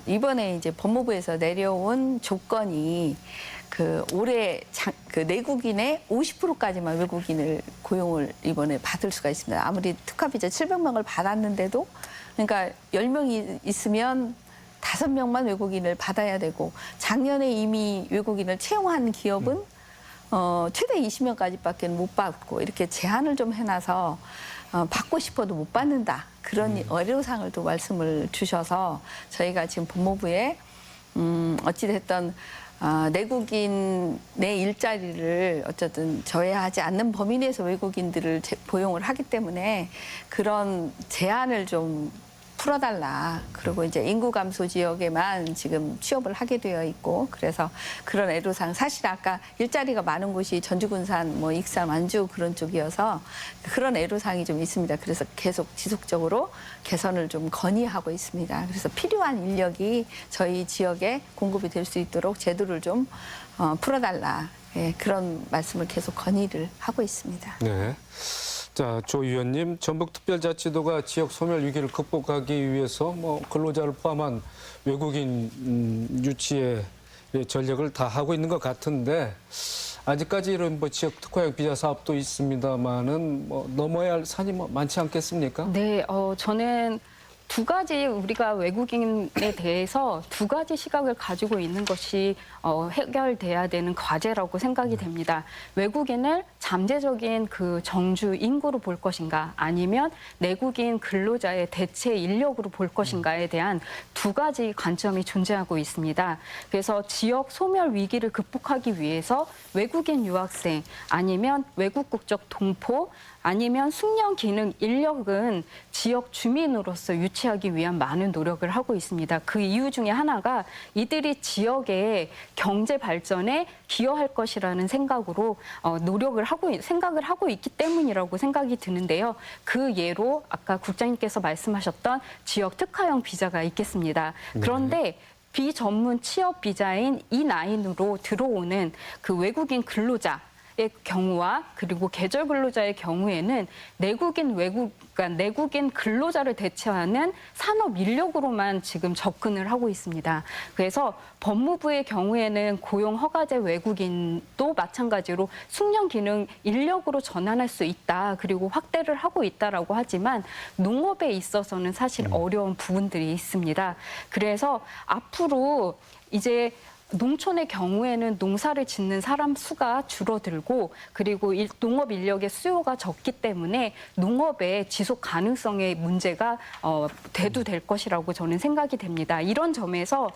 이번에 이제 법무부에서 내려온 조건이 올해 내국인의 50%까지만 외국인을 고용을 이번에 받을 수가 있습니다. 아무리 특화비자 700명을 받았는데도 그러니까 10명이 있으면 5명만 외국인을 받아야 되고 작년에 이미 외국인을 채용한 기업은 최대 20명까지밖에 못 받고 이렇게 제한을 좀 해놔서 받고 싶어도 못 받는다. 그런 애로사항을 또 말씀을 주셔서 저희가 지금 법무부에 어찌됐든 내국인의 일자리를 어쨌든 저해하지 않는 범위 내에서 외국인들을 고용을 하기 때문에 그런 제한을 좀 풀어달라. 그리고 이제 인구 감소 지역에만 지금 취업을 하게 되어 있고 그래서 그런 애로사항 사실 아까 일자리가 많은 곳이 전주군산, 뭐 익산, 완주 그런 쪽이어서 그런 애로사항이 좀 있습니다. 그래서 계속 지속적으로 개선을 좀 건의하고 있습니다. 그래서 필요한 인력이 저희 지역에 공급이 될 수 있도록 제도를 좀 풀어달라. 예, 그런 말씀을 계속 건의를 하고 있습니다. 네. 자, 조 위원님, 전북특별자치도가 지역 소멸 위기를 극복하기 위해서 뭐 근로자를 포함한 외국인 유치에 전력을 다하고 있는 것 같은데 아직까지 이런 뭐 지역 특화형 비자 사업도 있습니다만은 뭐 넘어야 할 산이 뭐 많지 않겠습니까? 네, 저는 두 가지 우리가 외국인에 대해서 두 가지 시각을 가지고 있는 것이 해결돼야 되는 과제라고 생각이 됩니다. 외국인을 잠재적인 그 정주 인구로 볼 것인가 아니면 내국인 근로자의 대체 인력으로 볼 것인가에 대한 두 가지 관점이 존재하고 있습니다. 그래서 지역 소멸 위기를 극복하기 위해서 외국인 유학생 아니면 외국 국적 동포 아니면 숙련 기능 인력은 지역 주민으로서 유치하기 위한 많은 노력을 하고 있습니다. 그 이유 중에 하나가 이들이 지역의 경제 발전에 기여할 것이라는 생각으로 생각을 하고 있기 때문이라고 생각이 드는데요. 그 예로 아까 국장님께서 말씀하셨던 지역 특화형 비자가 있겠습니다. 그런데 비전문 취업 비자인 E9으로 들어오는 그 외국인 근로자 의 경우와 그리고 계절 근로자의 경우에는 그러니까 내국인 근로자를 대체하는 산업 인력으로만 지금 접근을 하고 있습니다. 그래서 법무부의 경우에는 고용 허가제 외국인도 마찬가지로 숙련 기능 인력으로 전환할 수 있다. 그리고 확대를 하고 있다라고 하지만 농업에 있어서는 사실 어려운 부분들이 있습니다. 그래서 앞으로 이제 농촌의 경우에는 농사를 짓는 사람 수가 줄어들고 그리고 농업 인력의 수요가 적기 때문에 농업의 지속 가능성의 문제가 대두될 것이라고 저는 생각이 됩니다. 이런 점에서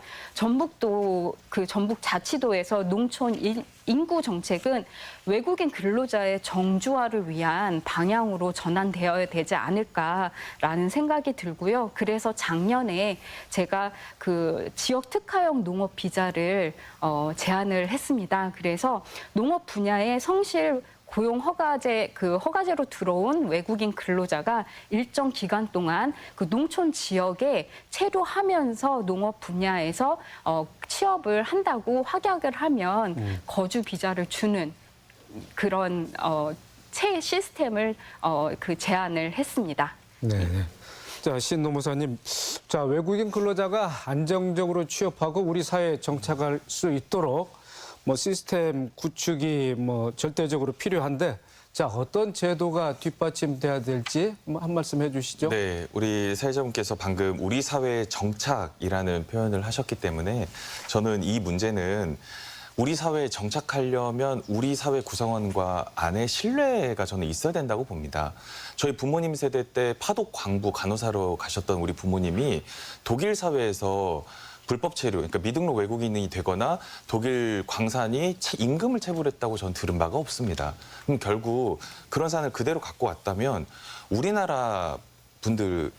전북자치도에서 농촌 인구 정책은 외국인 근로자의 정주화를 위한 방향으로 전환되어야 되지 않을까라는 생각이 들고요. 그래서 작년에 제가 그 지역 특화형 농업 비자를 제안을 했습니다. 그래서 농업 분야의 성실 고용 허가제로 들어온 외국인 근로자가 일정 기간 동안 그 농촌 지역에 체류하면서 농업 분야에서 취업을 한다고 확약을 하면 거주 비자를 주는 그런 시스템을 제안을 했습니다. 네. 자, 신 노무사님, 자, 외국인 근로자가 안정적으로 취업하고 우리 사회에 정착할 수 있도록 뭐 시스템 구축이 뭐 절대적으로 필요한데, 자, 어떤 제도가 뒷받침돼야 될지 한 말씀 해주시죠. 네, 우리 사회자분께서 방금 우리 사회의 정착이라는 표현을 하셨기 때문에 저는 이 문제는 우리 사회에 정착하려면 우리 사회 구성원과 안에 신뢰가 저는 있어야 된다고 봅니다. 저희 부모님 세대 때 파독 광부 간호사로 가셨던 우리 부모님이 독일 사회에서 불법 체류, 그러니까 미등록 외국인이 되거나 독일 광산이 임금을 체불했다고 저는 들은 바가 없습니다. 그럼 결국 그런 사안을 그대로 갖고 왔다면 우리나라 분들은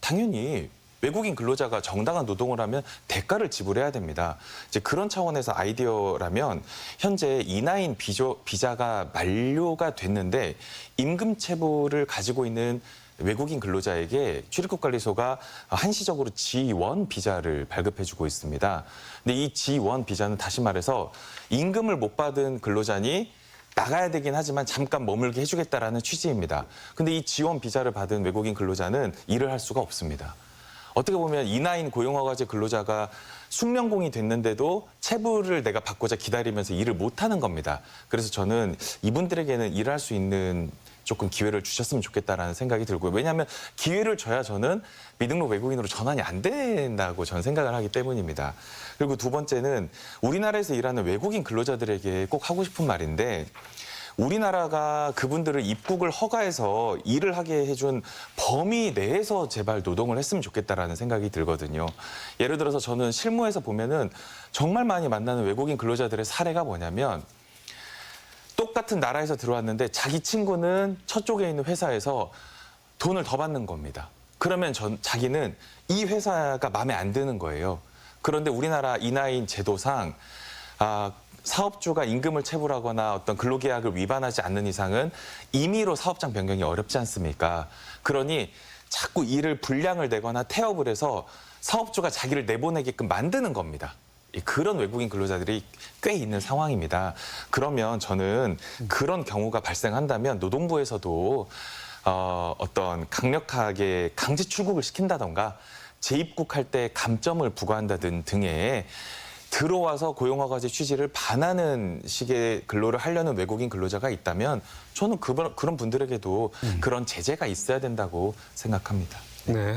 당연히 외국인 근로자가 정당한 노동을 하면 대가를 지불해야 됩니다. 이제 그런 차원에서 아이디어라면 현재 E9 비자가 만료가 됐는데 임금 체불을 가지고 있는 외국인 근로자에게 출입국관리소가 한시적으로 G1 비자를 발급해주고 있습니다. 근데 이 G1 비자는 다시 말해서 임금을 못 받은 근로자니 나가야 되긴 하지만 잠깐 머물게 해주겠다라는 취지입니다. 근데 이 G1 비자를 받은 외국인 근로자는 일을 할 수가 없습니다. 어떻게 보면 E9 고용허가제 근로자가 숙련공이 됐는데도 체불을 내가 받고자 기다리면서 일을 못하는 겁니다. 그래서 저는 이분들에게는 일할 수 있는 조금 기회를 주셨으면 좋겠다라는 생각이 들고요. 왜냐하면 기회를 줘야 저는 미등록 외국인으로 전환이 안 된다고 저는 생각을 하기 때문입니다. 그리고 두 번째는 우리나라에서 일하는 외국인 근로자들에게 꼭 하고 싶은 말인데 우리나라가 그분들을 입국을 허가해서 일을 하게 해준 범위 내에서 제발 노동을 했으면 좋겠다라는 생각이 들거든요. 예를 들어서 저는 실무에서 보면은 정말 많이 만나는 외국인 근로자들의 사례가 뭐냐면 똑같은 나라에서 들어왔는데 자기 친구는 저쪽에 있는 회사에서 돈을 더 받는 겁니다. 그러면 자기는 이 회사가 마음에 안 드는 거예요. 그런데 우리나라 E9 제도상 사업주가 임금을 체불하거나 어떤 근로계약을 위반하지 않는 이상은 임의로 사업장 변경이 어렵지 않습니까? 그러니 자꾸 일을 불량을 내거나 태업을 해서 사업주가 자기를 내보내게끔 만드는 겁니다. 그런 외국인 근로자들이 꽤 있는 상황입니다. 그러면 저는 그런 경우가 발생한다면 노동부에서도 어떤 강력하게 강제 출국을 시킨다던가 재입국할 때 감점을 부과한다든 등의 들어와서 고용허가제 취지를 반하는 식의 근로를 하려는 외국인 근로자가 있다면 저는 그런 분들에게도 그런 제재가 있어야 된다고 생각합니다. 네.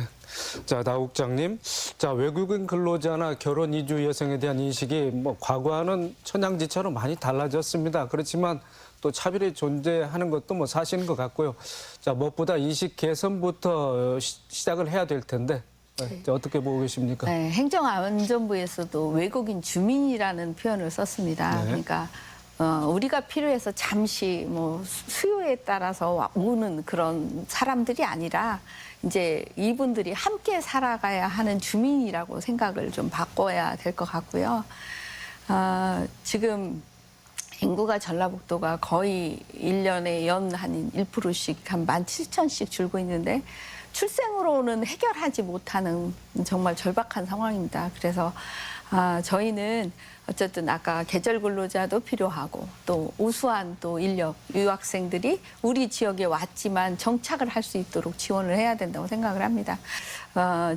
자, 나 국장님. 자, 외국인 근로자나 결혼 이주 여성에 대한 인식이 과거와는 천양지차로 많이 달라졌습니다. 그렇지만 또 차별이 존재하는 것도 사실인 것 같고요. 자, 무엇보다 인식 개선부터 시작을 해야 될 텐데 어떻게 보고 계십니까? 네, 행정안전부에서도 외국인 주민이라는 표현을 썼습니다. 네. 그러니까 우리가 필요해서 잠시 수요에 따라서 오는 그런 사람들이 아니라 이제 이분들이 함께 살아가야 하는 주민이라고 생각을 좀 바꿔야 될 것 같고요. 지금 인구가 전라북도가 거의 1년에 연 한 1%씩 한 17,000씩 줄고 있는데 출생으로는 해결하지 못하는 정말 절박한 상황입니다. 그래서 저희는 어쨌든 아까 계절 근로자도 필요하고 또 우수한 또 인력, 유학생들이 우리 지역에 왔지만 정착을 할 수 있도록 지원을 해야 된다고 생각을 합니다.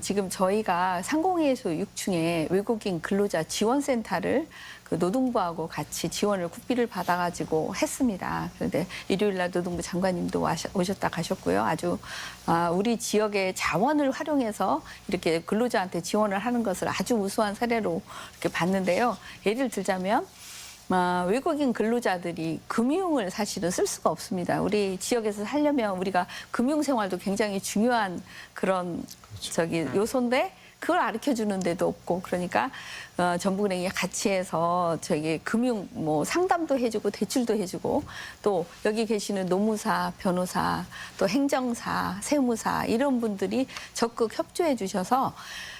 지금 저희가 상공회의소 6층에 외국인 근로자 지원센터를 그 노동부하고 같이 지원을 국비를 받아가지고 했습니다. 그런데 일요일날 노동부 장관님도 오셨다 가셨고요. 아주 우리 지역의 자원을 활용해서 이렇게 근로자한테 지원을 하는 것을 아주 우수한 사례로 이렇게 봤는데요. 예를 들자면 외국인 근로자들이 금융을 사실은 쓸 수가 없습니다. 우리 지역에서 살려면 우리가 금융 생활도 굉장히 중요한 그런 요소인데 그걸 가르쳐 주는 데도 없고 그러니까 전북은행이 같이 해서 금융 상담도 해주고 대출도 해주고 또 여기 계시는 노무사, 변호사, 또 행정사, 세무사 이런 분들이 적극 협조해 주셔서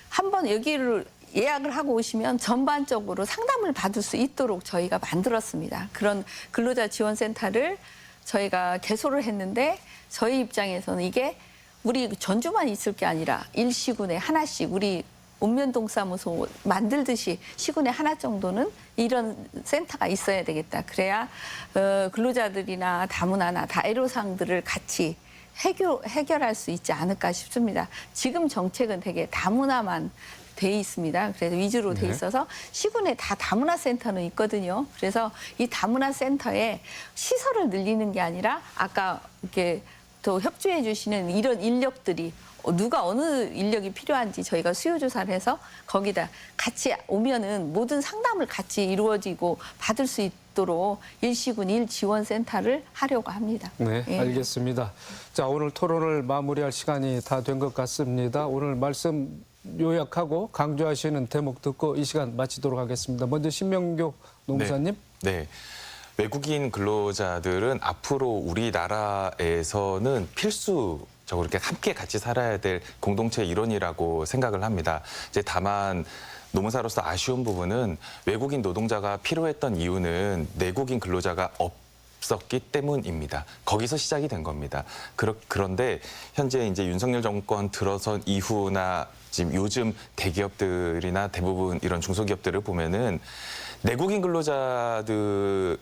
한번 여기를 예약을 하고 오시면 전반적으로 상담을 받을 수 있도록 저희가 만들었습니다. 그런 근로자 지원센터를 저희가 개소를 했는데 저희 입장에서는 이게 우리 전주만 있을 게 아니라 일시군에 하나씩 우리 읍면동사무소 만들듯이 시군에 하나 정도는 이런 센터가 있어야 되겠다. 그래야 근로자들이나 다문화나 애로사항들을 같이 해결할 수 있지 않을까 싶습니다. 지금 정책은 되게 다문화만 돼 있습니다. 그래서 위주로 돼 있어서 시군에 다 다문화 센터는 있거든요. 그래서 이 다문화 센터에 시설을 늘리는 게 아니라 아까 이렇게 또 협조해 주시는 이런 인력들이 누가 어느 인력이 필요한지 저희가 수요 조사를 해서 거기다 같이 오면은 모든 상담을 같이 이루어지고 받을 수 있도록 일시군 1지원센터를 하려고 합니다. 네, 예. 알겠습니다. 자, 오늘 토론을 마무리할 시간이 다 된 것 같습니다. 오늘 말씀 요약하고 강조하시는 대목 듣고 이 시간 마치도록 하겠습니다. 먼저 신명교 노무사님. 네. 외국인 근로자들은 앞으로 우리나라에서는 필수적으로 이렇게 함께 같이 살아야 될 공동체 일원이라고 생각을 합니다. 이제 다만 노무사로서 아쉬운 부분은 외국인 노동자가 필요했던 이유는 내국인 근로자가 없었기 때문입니다. 거기서 시작이 된 겁니다. 그런데 현재 이제 윤석열 정권 들어선 이후나 지금 요즘 대기업들이나 대부분 이런 중소기업들을 보면은 내국인 근로자들을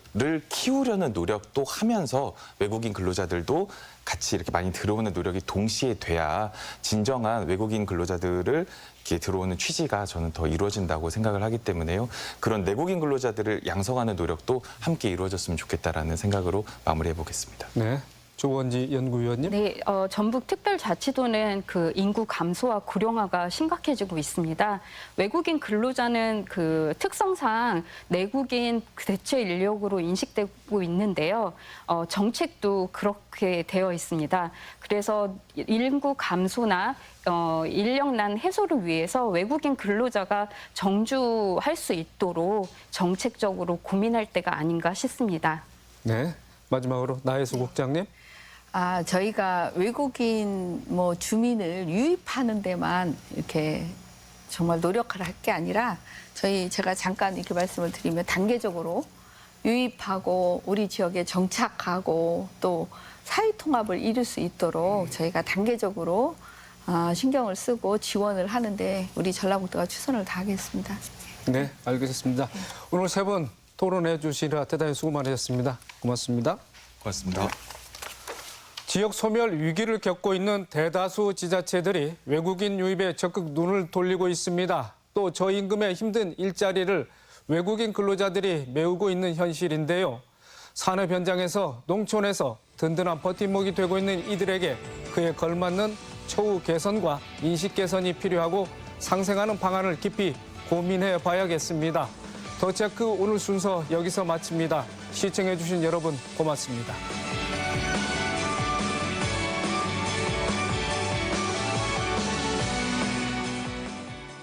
키우려는 노력도 하면서 외국인 근로자들도 같이 이렇게 많이 들어오는 노력이 동시에 돼야 진정한 외국인 근로자들을 이렇게 들어오는 취지가 저는 더 이루어진다고 생각을 하기 때문에요. 그런 내국인 근로자들을 양성하는 노력도 함께 이루어졌으면 좋겠다라는 생각으로 마무리해 보겠습니다. 네. 조원지 연구위원님. 네, 전북특별자치도는 그 인구 감소와 고령화가 심각해지고 있습니다. 외국인 근로자는 그 특성상 내국인 대체 인력으로 인식되고 있는데요. 정책도 그렇게 되어 있습니다. 그래서 인구 감소나 인력난 해소를 위해서 외국인 근로자가 정주할 수 있도록 정책적으로 고민할 때가 아닌가 싶습니다. 네. 마지막으로 나혜수 국장님. 저희가 외국인 주민을 유입하는 데만 이렇게 정말 노력을 할 게 아니라 제가 잠깐 이렇게 말씀을 드리면 단계적으로 유입하고 우리 지역에 정착하고 또 사회 통합을 이룰 수 있도록 저희가 단계적으로 신경을 쓰고 지원을 하는데 우리 전라북도가 최선을 다하겠습니다. 네, 알겠습니다. 오늘 세 분 토론해 주시라 대단히 수고 많으셨습니다. 고맙습니다. 고맙습니다. 지역 소멸 위기를 겪고 있는 대다수 지자체들이 외국인 유입에 적극 눈을 돌리고 있습니다. 또 저임금의 힘든 일자리를 외국인 근로자들이 메우고 있는 현실인데요. 산업 현장에서 농촌에서 든든한 버팀목이 되고 있는 이들에게 그에 걸맞는 처우 개선과 인식 개선이 필요하고 상생하는 방안을 깊이 고민해 봐야겠습니다. 더 체크 오늘 순서 여기서 마칩니다. 시청해 주신 여러분 고맙습니다.